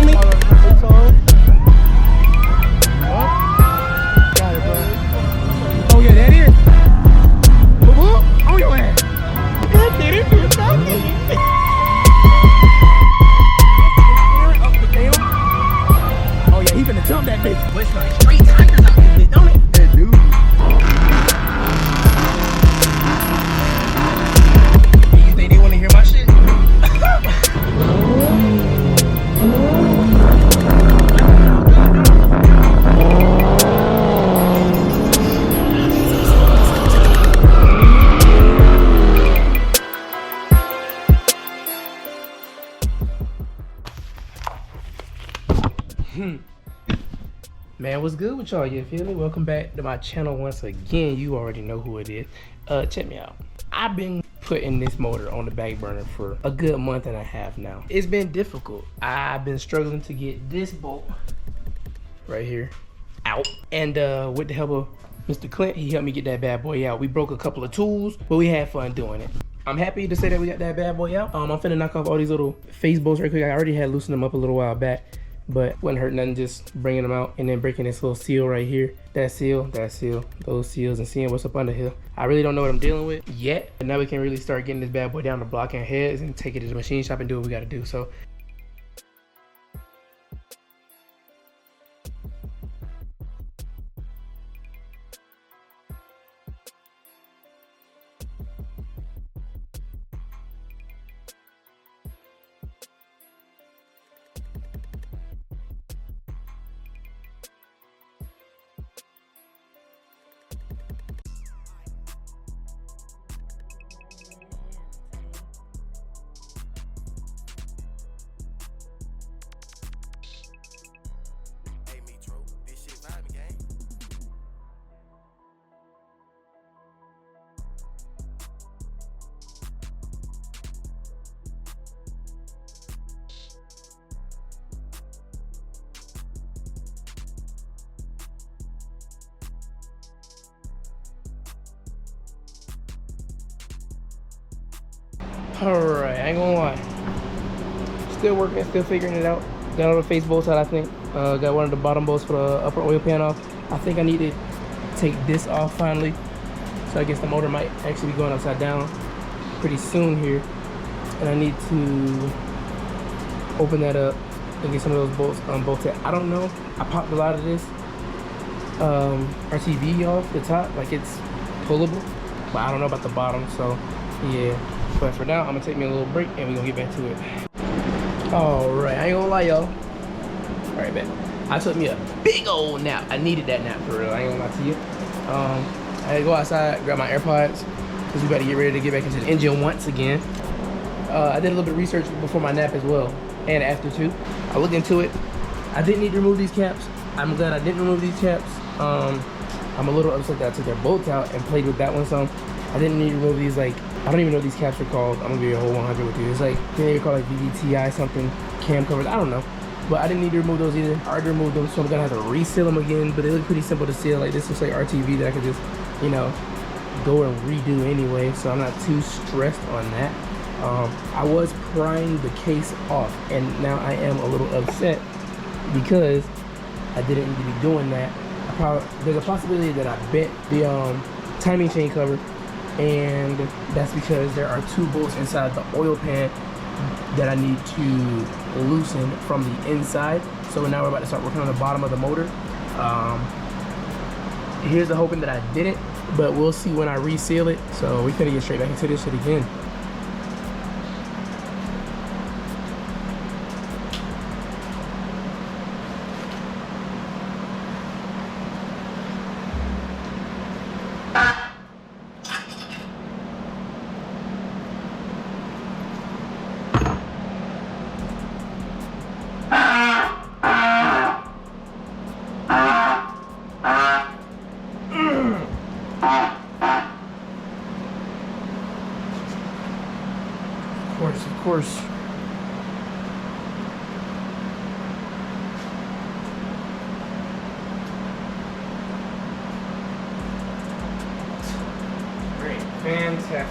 me? Got it, bro. Oh yeah, that is. Whoop, on your ass. That did it. Oh yeah, he finna jump that bitch. But it's like straight tigers out this bitch, don't it? Hey, dude. You think they wanna hear my shit? Man, what's good with y'all? You feel me? Welcome back to my channel once again. You already know who it is. Check me out. I've been putting this motor on the back burner for a good month and a half now. It's been difficult. I've been struggling to get this bolt right here out. And with the help of Mr. Clint, he helped me get that bad boy out. We broke a couple of tools, but we had fun doing it. I'm happy to say that we got that bad boy out. I'm finna knock off all these little face bolts right quick. I already had loosened them up a little while back, but wasn't hurt nothing just bringing them out and then breaking this little seal right here. That seal, those seals, and seeing what's up under here. I really don't know what I'm dealing with yet, but now we can really start getting this bad boy down to blocking heads and take it to the machine shop and do what we gotta do. So alright, I ain't gonna lie. Still working, still figuring it out. Got all the face bolts out, I think. Got one of the bottom bolts for the upper oil pan off. I think I need to take this off finally. So I guess the motor might actually be going upside down pretty soon here. And I need to open that up and get some of those bolts bolted. I don't know. I popped a lot of this RTV off the top, like it's pullable, but I don't know about the bottom, so yeah. But for now, I'm gonna take me a little break and we're gonna get back to it. All right, I ain't gonna lie, y'all. All right, bet. I took me a big old nap. I needed that nap for real. I ain't gonna lie to you. I had to go outside, grab my AirPods, because we about to get ready to get back into the engine once again. I did a little bit of research before my nap as well, and after too. I looked into it. I didn't need to remove these caps. I'm glad I didn't remove these caps. I'm a little upset that I took their bolts out and played with that one some. I didn't need to remove these, like, I don't even know what these caps are called. I'm gonna be a whole 100 with you. It's like, they're called like VVTI something, cam covers, I don't know. But I didn't need to remove those either. I already removed them, so I'm gonna have to reseal them again, but they look pretty simple to seal. Like, this looks like RTV that I could just, you know, go and redo anyway, so I'm not too stressed on that. I was prying the case off, and now I am a little upset because I didn't need to be doing that. There's a possibility that I bent the timing chain cover, and that's because there are two bolts inside the oil pan that I need to loosen from the inside. So now we're about to start working on the bottom of the motor. Here's the hoping that I didn't, but we'll see when I reseal it. So we finna get straight back into this shit again. Of course. Great, fantastic.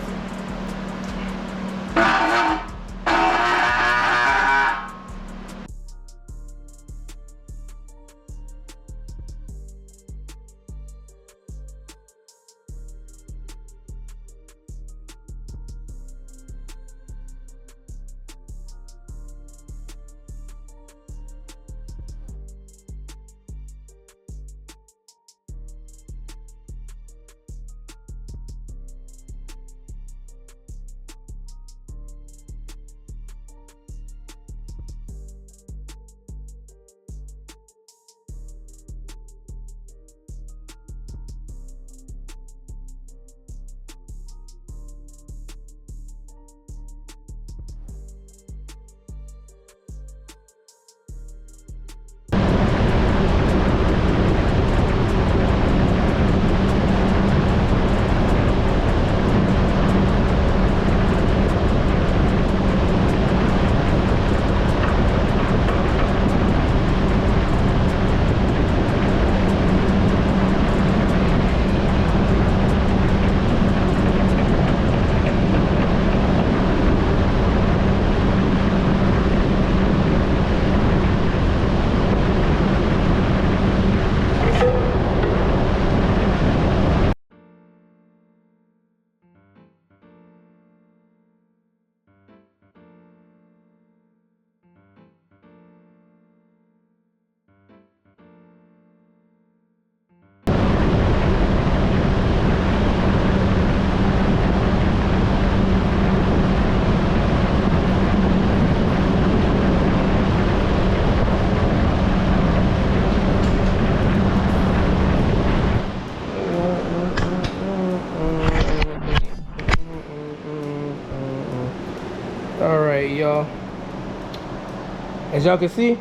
y'all can see,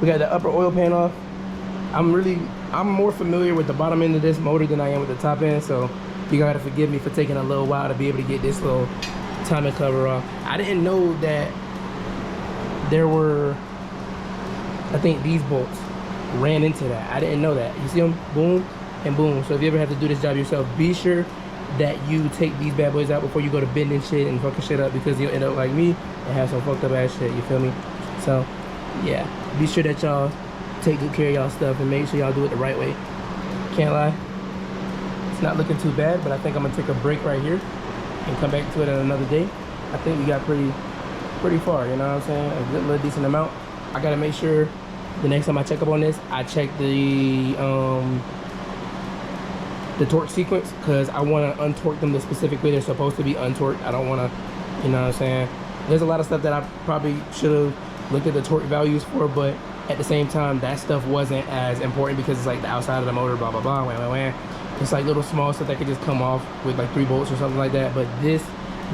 we got the upper oil pan off. I'm more familiar with the bottom end of this motor than I am with the top end, so you gotta forgive me for taking a little while to be able to get this little timing cover off. I didn't know that there were, I think these bolts ran into that. I didn't know that. You see them? Boom and boom. So if you ever have to do this job yourself, be sure that you take these bad boys out before you go to bending shit and fucking shit up, because you'll end up like me and have some fucked up ass shit, you feel me? So yeah, be sure that y'all take good care of y'all stuff and make sure y'all do it the right way. Can't lie, it's not looking too bad, but I think I'm gonna take a break right here and come back to it at another day. I think we got pretty far, you know what I'm saying? A good little decent amount. I gotta make sure the next time I check up on this, I check the torque sequence, because I want to untorque them the specific way they're supposed to be untorqued. I don't want to, you know what I'm saying? There's a lot of stuff that I probably should have looked at the torque values for, but at the same time, that stuff wasn't as important because it's like the outside of the motor, blah, blah, blah, wah, wah, wah. It's like little small stuff that could just come off with like 3 bolts or something like that. But this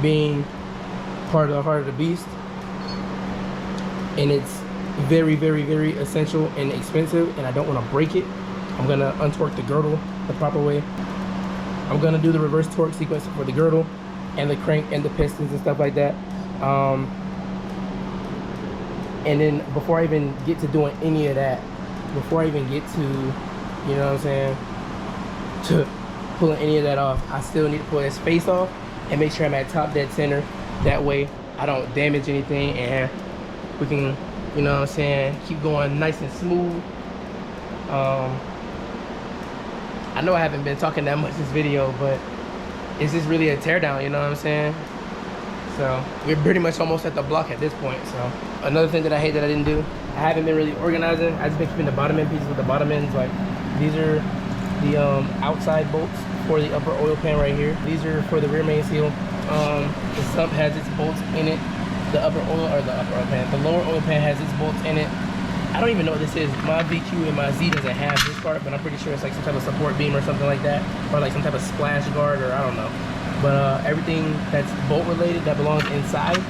being part of the heart of the beast, and it's very, very, very essential and expensive, and I don't want to break it, I'm going to untorque the girdle the proper way. I'm going to do the reverse torque sequence for the girdle and the crank and the pistons and stuff like that. And then before I even get to doing any of that, before I even get to, you know what I'm saying, to pulling any of that off, I still need to pull this face off and make sure I'm at top dead center. That way I don't damage anything and we can, you know what I'm saying, keep going nice and smooth. I know I haven't been talking that much this video, but it's just really a teardown, you know what I'm saying? So we're pretty much almost at the block at this point. So another thing that I hate that I didn't do, I haven't been really organizing. I just been keeping the bottom end pieces with the bottom ends. Like these are the outside bolts for the upper oil pan right here. These are for the rear main seal. The sump has its bolts in it. The upper oil, or the upper oil pan, the lower oil pan has its bolts in it. I don't even know what this is. My VQ and my Z doesn't have this part, but I'm pretty sure it's like some type of support beam or something like that, or like some type of splash guard, or I don't know. But everything that's bolt related that belongs inside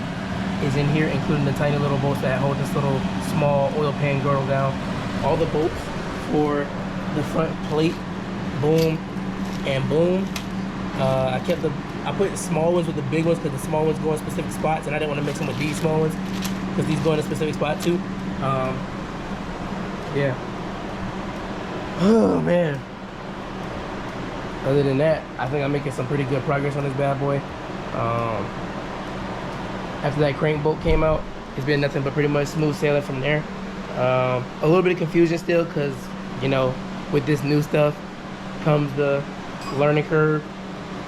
is in here, including the tiny little bolts that hold this little small oil pan girdle down. All the bolts for the front plate, boom and boom. I put small ones with the big ones because the small ones go in specific spots, and I didn't want to mix them with these small ones because these go in a specific spot too. Yeah. Oh man. Other than that, I think I'm making some pretty good progress on this bad boy. After that crank bolt came out, it's been nothing but pretty much smooth sailing from there. A little bit of confusion still, because you know, with this new stuff comes the learning curve,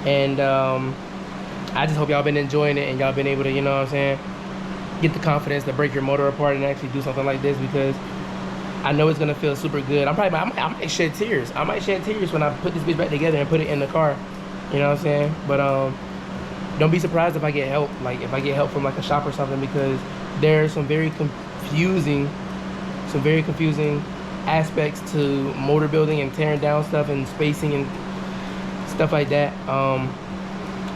and I just hope y'all been enjoying it and y'all been able to, you know what I'm saying, get the confidence to break your motor apart and actually do something like this, because I know it's gonna feel super good. I might shed tears. I might shed tears when I put this bitch back together and put it in the car. You know what I'm saying? But don't be surprised if I get help. Like if I get help from like a shop or something, because there's some very confusing aspects to motor building and tearing down stuff and spacing and stuff like that.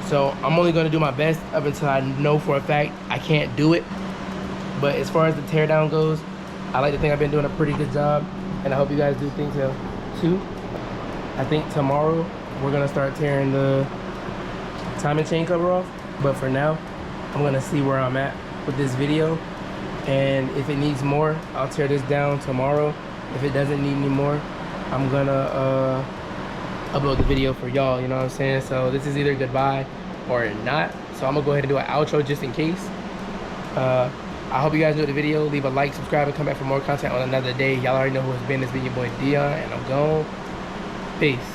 So I'm only gonna do my best up until I know for a fact I can't do it. But as far as the teardown goes, I like to think I've been doing a pretty good job, and I hope you guys do think so too. I think tomorrow we're gonna start tearing the timing chain cover off, but for now I'm gonna see where I'm at with this video, and if it needs more, I'll tear this down tomorrow. If it doesn't need any more, I'm gonna upload the video for y'all, you know what I'm saying? So this is either goodbye or not, so I'm gonna go ahead and do an outro just in case. I hope you guys enjoyed the video. Leave a like, subscribe, and come back for more content on another day. Y'all already know who it's been. It's been your boy Dion, and I'm gone. Peace.